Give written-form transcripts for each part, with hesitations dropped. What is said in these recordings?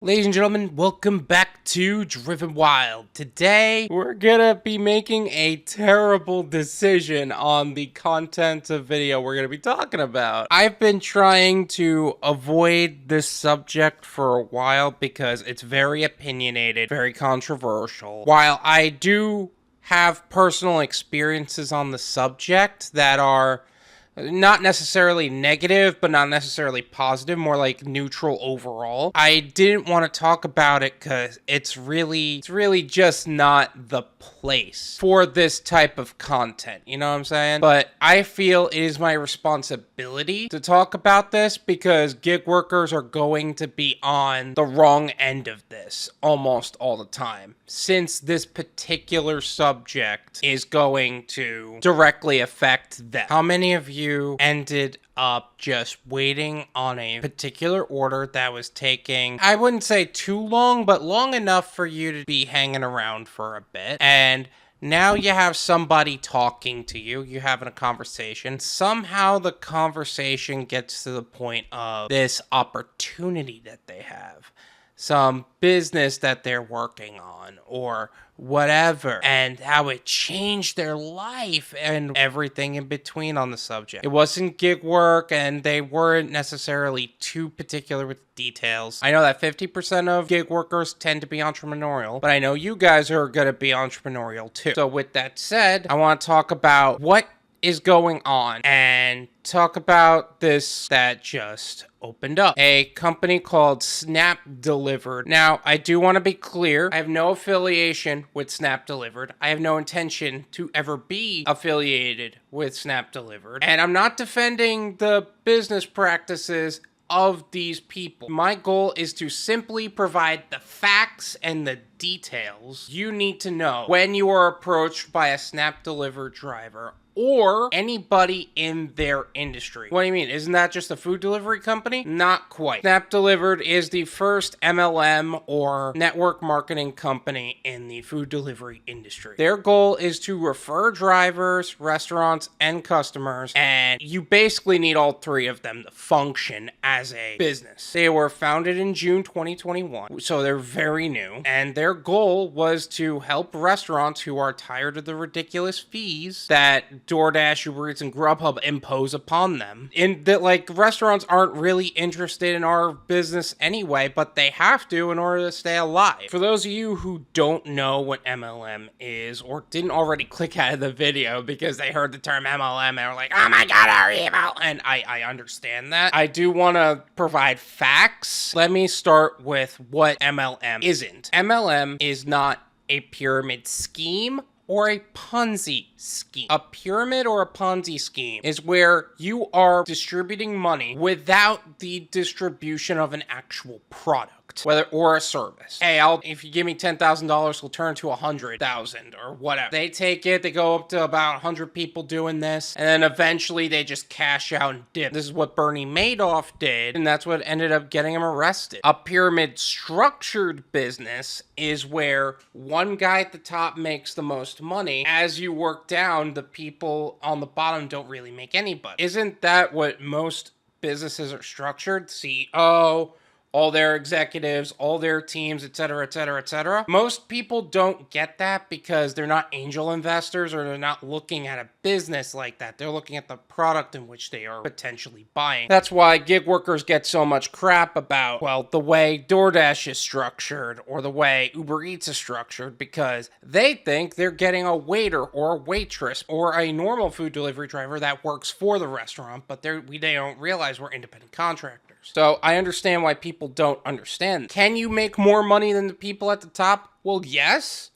Ladies and gentlemen, welcome back to Driven Wild. Today, we're gonna be making a terrible decision on the content of video we're gonna be talking about. I've been trying to avoid this subject for a while because it's very opinionated, very controversial. While I do have personal experiences on the subject that are not necessarily negative, but not necessarily positive, more like neutral overall. I didn't want to talk about it because it's really just not the place for this type of content. You know what I'm saying? But I feel it is my responsibility to talk about this because gig workers are going to be on the wrong end of this almost all the time, since this particular subject is going to directly affect them. How many of you ended up just waiting on a particular order that was taking, I wouldn't say too long, but long enough for you to be hanging around for a bit, and now you have somebody talking to you, you're having a conversation. Somehow the conversation gets to the point of this opportunity that they have, some business that they're working on, or whatever, and how it changed their life and everything in between on the subject. It wasn't gig work, and they weren't necessarily too particular with details. I know that 50% of gig workers tend to be entrepreneurial, but I know you guys are going to be entrepreneurial too. So with that said, I want to talk about what is going on and talk about this that just opened up. A company called Snap Delivered. Now, I do want to be clear. I have no affiliation with Snap Delivered. I have no intention to ever be affiliated with Snap Delivered. And I'm not defending the business practices of these people. My goal is to simply provide the facts and the details you need to know when you are approached by a Snap Delivered driver or anybody in their industry. What do you mean? Isn't that just a food delivery company? Not quite. Snap Delivered is the first MLM or network marketing company in the food delivery industry. Their goal is to refer drivers, restaurants, and customers, and you basically need all three of them to function as a business. They were founded in June 2021, so they're very new, and their goal was to help restaurants who are tired of the ridiculous fees that DoorDash, Uber Eats, and Grubhub impose upon them. In that, like, restaurants aren't really interested in our business anyway, but they have to in order to stay alive. For those of you who don't know what MLM is, or didn't already click out of the video because they heard the term MLM and are like, oh my god, are evil, and I understand that. I do want to provide facts. Let me start with what MLM isn't. MLM is not a pyramid scheme or a Ponzi scheme. A pyramid or a Ponzi scheme is where you are distributing money without the distribution of an actual product, whether or a service. Hey, if you give me $10,000, it'll turn to 100,000 or whatever. They take it, they go up to about 100 people doing this, and then eventually they just cash out and dip. This is what Bernie Madoff did, and that's what ended up getting him arrested. A pyramid structured business is where one guy at the top makes the most money. As you work down, the people on the bottom don't really make anybody. Isn't that what most businesses are structured? CEO, all their executives, all their teams, etc., etc., etc. Most people don't get that because they're not angel investors, or they're not looking at a business like that. They're looking at the product in which they are potentially buying. That's why gig workers get so much crap about, well, the way DoorDash is structured or the way Uber Eats is structured, because they think they're getting a waiter or a waitress or a normal food delivery driver that works for the restaurant, but they don't realize we're independent contractors. So I understand why people don't understand. Can you make more money than the people at the top? Well, yes.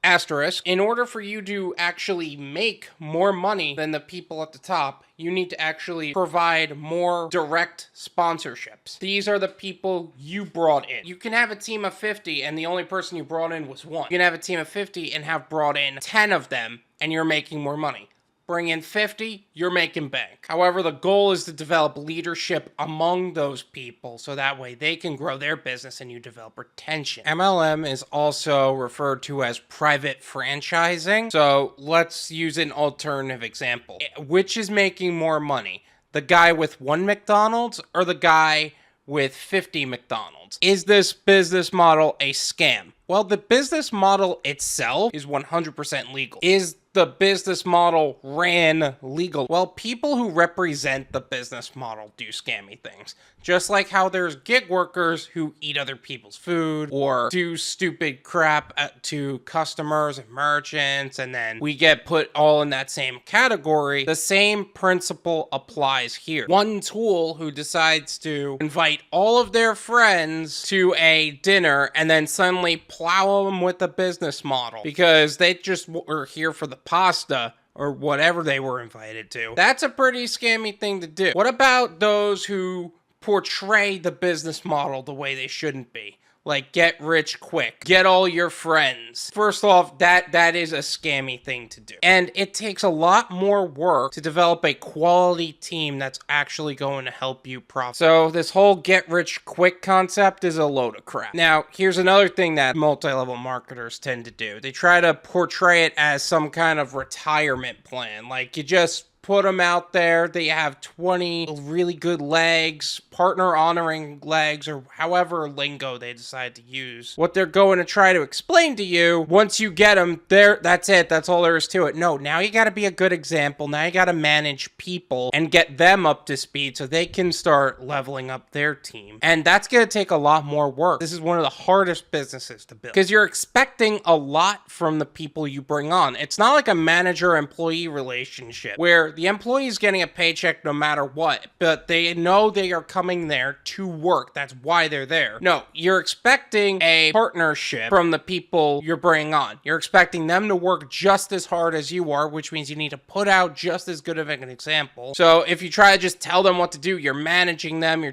Asterisk. In order for you to actually make more money than the people at the top, you need to actually provide more direct sponsorships. These are the people you brought in. You can have a team of 50 and the only person you brought in was one. You can have a team of 50 and have brought in 10 of them and you're making more money. Bring in 50, you're making bank. However, the goal is to develop leadership among those people so that way they can grow their business and you develop retention. MLM is also referred to as private franchising. So let's use an alternative example. Which is making more money? The guy with one McDonald's or the guy with 50 McDonald's. Is this business model a scam? Well, the business model itself is 100% legal. Is the business model ran legal? Well, people who represent the business model do scammy things. Just like how there's gig workers who eat other people's food or do stupid crap to customers and merchants, and then we get put all in that same category. The same principle applies here. One tool who decides to invite all of their friends to a dinner and then suddenly plow them with the business model because they just were here for the pasta or whatever they were invited to. That's a pretty scammy thing to do. What about those who portray the business model the way they shouldn't be? Like, get rich quick, get all your friends. First off, that is a scammy thing to do. And it takes a lot more work to develop a quality team that's actually going to help you profit. So this whole get rich quick concept is a load of crap. Now, here's another thing that multi-level marketers tend to do. They try to portray it as some kind of retirement plan. Like, you just put them out there, they have 20 really good legs, partner honoring legs, or however lingo they decide to use. What they're going to try to explain to you, once you get them there, that's it, that's all there is to it. No, now you got to be a good example. Now you got to manage people and get them up to speed so they can start leveling up their team. And that's going to take a lot more work. This is one of the hardest businesses to build because you're expecting a lot from the people you bring on. It's not like a manager-employee relationship where the employee is getting a paycheck no matter what, but they know they are coming there to work. That's why they're there. No, you're expecting a partnership from the people you're bringing on. You're expecting them to work just as hard as you are, which means you need to put out just as good of an example. So if you try to just tell them what to do, you're managing them. You're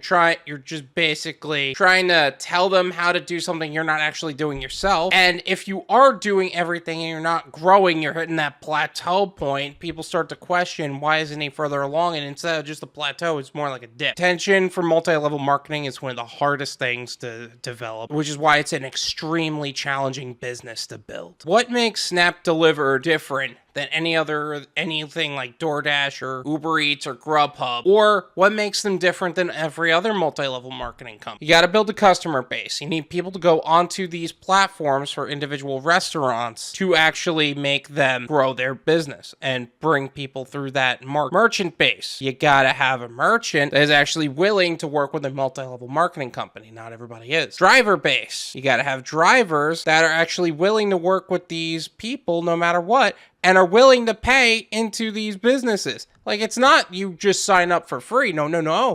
just basically trying to tell them how to do something you're not actually doing yourself. And if you are doing everything and you're not growing, you're hitting that plateau point, people start to question, why isn't he further along? And instead of just a plateau, it's more like a dip. Attention for multi-level marketing is one of the hardest things to develop, which is why it's an extremely challenging business to build. What makes Snap Deliver different than anything like DoorDash or Uber Eats or Grubhub? Or what makes them different than every other multi-level marketing company? You got to build a customer base. You need people to go onto these platforms for individual restaurants to actually make them grow their business and bring people through that merchant base. You got to have a merchant that is actually willing to work with a multi-level marketing company. Not everybody is. Driver base. You got to have drivers that are actually willing to work with these people no matter what, and are willing to pay into these businesses. Like, it's not you just sign up for free. No.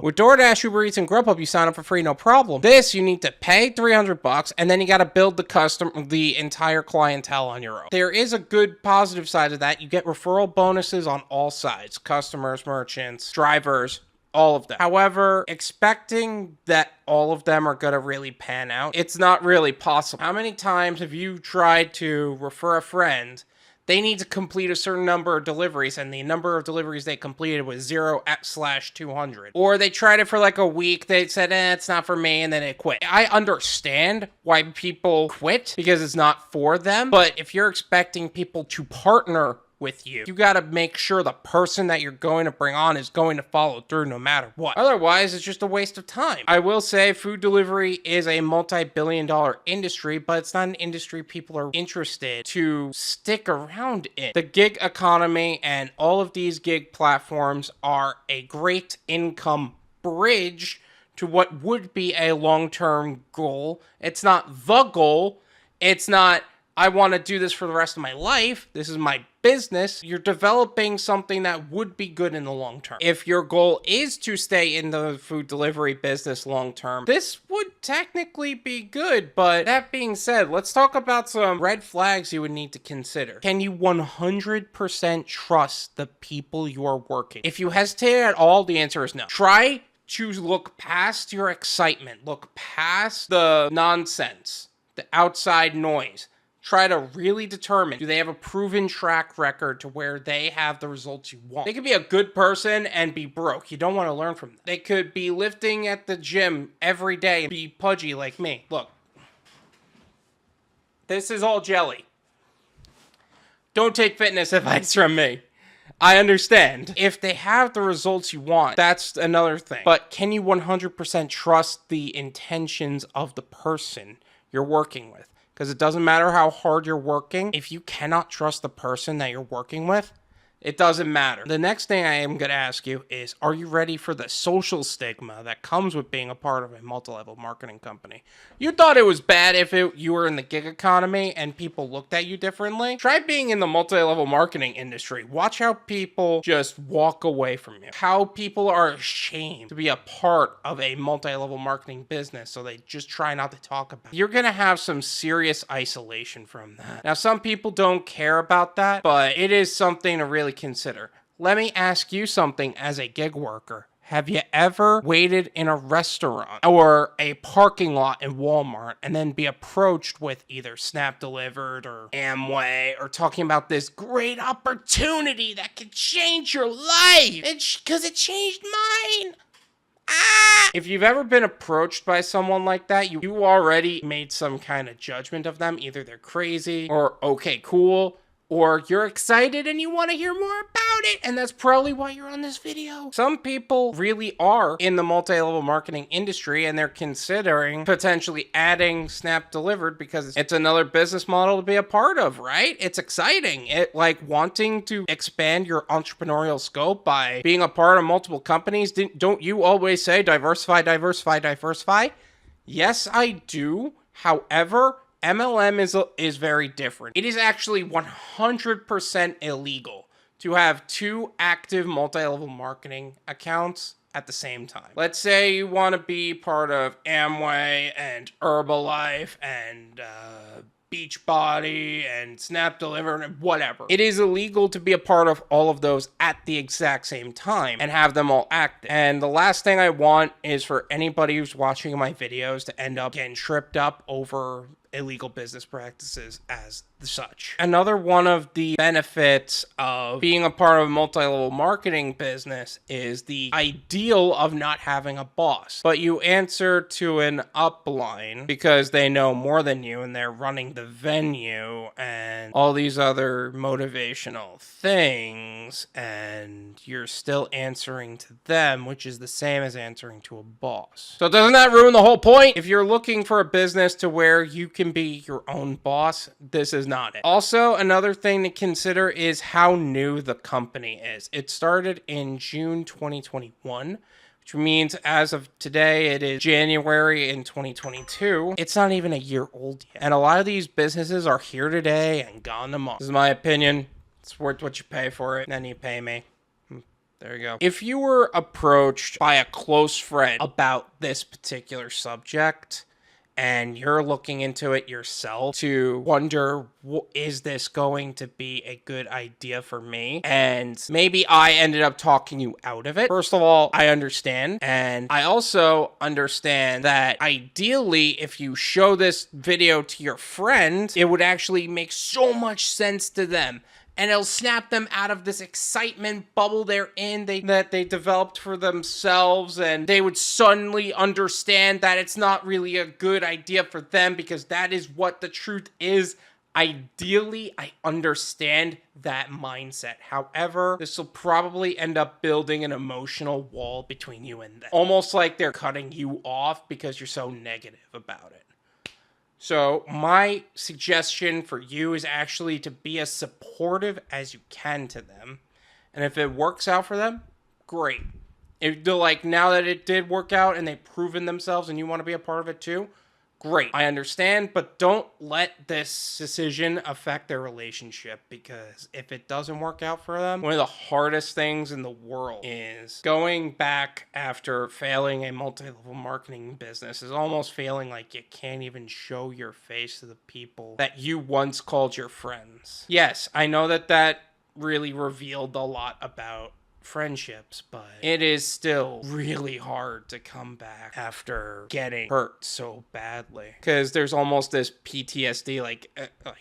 With DoorDash, Uber Eats, and Grubhub, you sign up for free, no problem. This, you need to pay $300, and then you got to build the entire clientele on your own. There is a good positive side of that. You get referral bonuses on all sides. Customers, merchants, drivers, all of them. However, expecting that all of them are going to really pan out, it's not really possible. How many times have you tried to refer a friend? They need to complete a certain number of deliveries, and the number of deliveries they completed was 0/200. Or they tried it for like a week, they said, it's not for me, and then they quit. I understand why people quit, because it's not for them, but if you're expecting people to partner with you, you got to make sure the person that you're going to bring on is going to follow through no matter what. Otherwise, it's just a waste of time. I will say food delivery is a multi-billion-dollar industry, but it's not an industry people are interested to stick around in. The gig economy and all of these gig platforms are a great income bridge to what would be a long-term goal. It's not the goal. It's not, I want to do this for the rest of my life. This is my business. You're developing something that would be good in the long term. If your goal is to stay in the food delivery business long term, this would technically be good. But that being said, let's talk about some red flags you would need to consider. Can you 100% trust the people you are working? If you hesitate at all, the answer is no. Try to look past your excitement. Look past the nonsense, the outside noise. Try to really determine, do they have a proven track record to where they have the results you want? They could be a good person and be broke. You don't want to learn from them. They could be lifting at the gym every day and be pudgy like me. Look, this is all jelly. Don't take fitness advice from me. I understand. If they have the results you want, that's another thing. But can you 100% trust the intentions of the person you're working with? Because it doesn't matter how hard you're working. If you cannot trust the person that you're working with, it doesn't matter. The next thing I am going to ask you is, are you ready for the social stigma that comes with being a part of a multi-level marketing company? You thought it was bad if you were in the gig economy and people looked at you differently? Try being in the multi-level marketing industry. Watch how people just walk away from you. How people are ashamed to be a part of a multi-level marketing business, so they just try not to talk about it. You're going to have some serious isolation from that. Now, some people don't care about that, but it is something to really consider. Let me ask you something as a gig worker. Have you ever waited in a restaurant or a parking lot in Walmart and then be approached with either Snap Delivered or Amway or talking about this great opportunity that could change your life? Because it changed mine. If you've ever been approached by someone like that, you already made some kind of judgment of them. Either they're crazy or okay, cool, or you're excited and you want to hear more about it, and that's probably why you're on this video. Some people really are in the multi-level marketing industry, and they're considering potentially adding Snap Delivered because it's another business model to be a part of, right? It's exciting. It like wanting to expand your entrepreneurial scope by being a part of multiple companies. Don't you always say diversify, diversify, diversify? Yes, I do. However, MLM is very different. It is actually 100% illegal to have two active multi-level marketing accounts at the same time. Let's say you want to be part of Amway and Herbalife and Beachbody and Snap Deliver and whatever. It is illegal to be a part of all of those at the exact same time and have them all active. And the last thing I want is for anybody who's watching my videos to end up getting tripped up over illegal business practices as such. Another one of the benefits of being a part of a multi-level marketing business is the ideal of not having a boss. But you answer to an upline because they know more than you and they're running the venue and all these other motivational things, and you're still answering to them, which is the same as answering to a boss. So doesn't that ruin the whole point? If you're looking for a business to where you can be your own boss, this is not it. Also, another thing to consider is how new the company is. It started in June 2021, which means as of today, it is January in 2022. It's not even a year old yet. And a lot of these businesses are here today and gone tomorrow. This is my opinion. It's worth what you pay for it, and then you pay me. There you go. If you were approached by a close friend about this particular subject, and you're looking into it yourself to wonder, is this going to be a good idea for me? And maybe I ended up talking you out of it. First of all, I understand. And I also understand that ideally, if you show this video to your friend, it would actually make so much sense to them. And it'll snap them out of this excitement bubble they're in that they developed for themselves, and they would suddenly understand that it's not really a good idea for them because that is what the truth is. Ideally, I understand that mindset. However, this will probably end up building an emotional wall between you and them. Almost like they're cutting you off because you're so negative about it. So my suggestion for you is actually to be as supportive as you can to them. And if it works out for them, great. If they're like, now that it did work out and they've proven themselves and you want to be a part of it too, great. I understand, but don't let this decision affect their relationship, because if it doesn't work out for them, one of the hardest things in the world is going back after failing a multi-level marketing business is almost feeling like you can't even show your face to the people that you once called your friends. Yes, I know that really revealed a lot about friendships, but it is still really hard to come back after getting hurt so badly, because there's almost this PTSD, like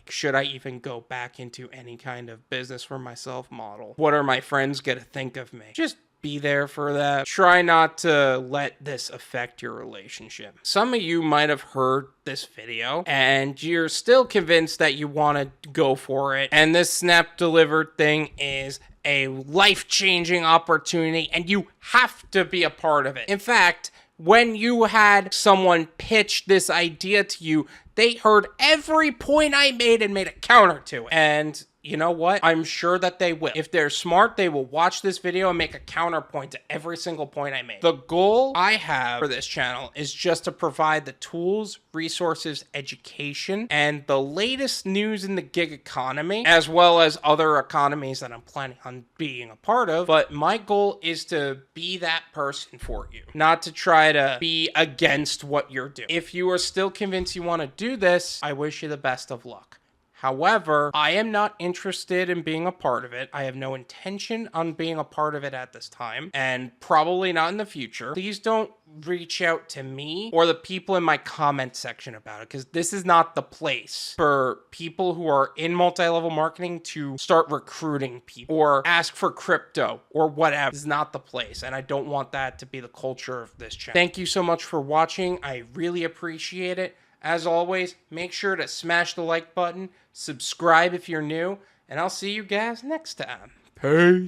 should I even go back into any kind of business for myself model? What are my friends gonna think of me? Just be there for that. Try not to let this affect your relationship. Some of you might have heard this video and you're still convinced that you want to go for it, and this Snap Delivered thing is a life-changing opportunity, and you have to be a part of it. In fact, when you had someone pitch this idea to you, they heard every point I made and made a counter to it. And you know what? I'm sure that they will. If they're smart, they will watch this video and make a counterpoint to every single point I made. The goal I have for this channel is just to provide the tools, resources, education, and the latest news in the gig economy, as well as other economies that I'm planning on being a part of. But my goal is to be that person for you, not to try to be against what you're doing. If you are still convinced you want to do this, I wish you the best of luck. However, I am not interested in being a part of it. I have no intention on being a part of it at this time, and probably not in the future. Please don't reach out to me or the people in my comment section about it, because this is not the place for people who are in multi-level marketing to start recruiting people or ask for crypto or whatever. This is not the place, and I don't want that to be the culture of this channel. Thank you so much for watching. I really appreciate it. As always, make sure to smash the like button, subscribe if you're new, and I'll see you guys next time. Peace.